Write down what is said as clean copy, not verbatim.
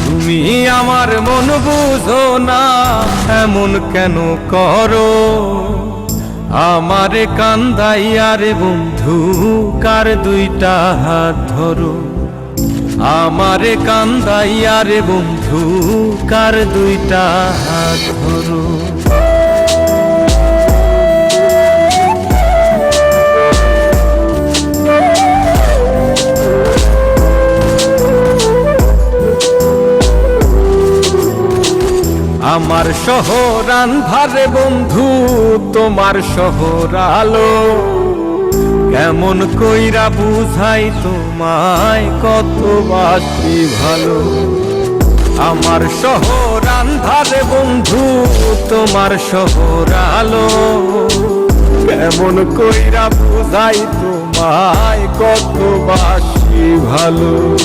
তুমি আমার মন বুঝো না, এমন কেন করো? আমারে কান্দাইয়া রে বন্ধু কার দুইটা হাত ধরো। আমারে কান্দাইয়া রে বন্ধু কার দুইটা হাত ধরো। আমার শহর আন্ধারে বন্ধু, তোমার শহর আলো। কেমন কইরা বুঝাই তোমায় কত বাসি ভালো। আমার শহর আন্ধারে বন্ধু, তোমার শহর আলো। কেমন কইরা বুঝাই তোমায় কত বাসি ভালো।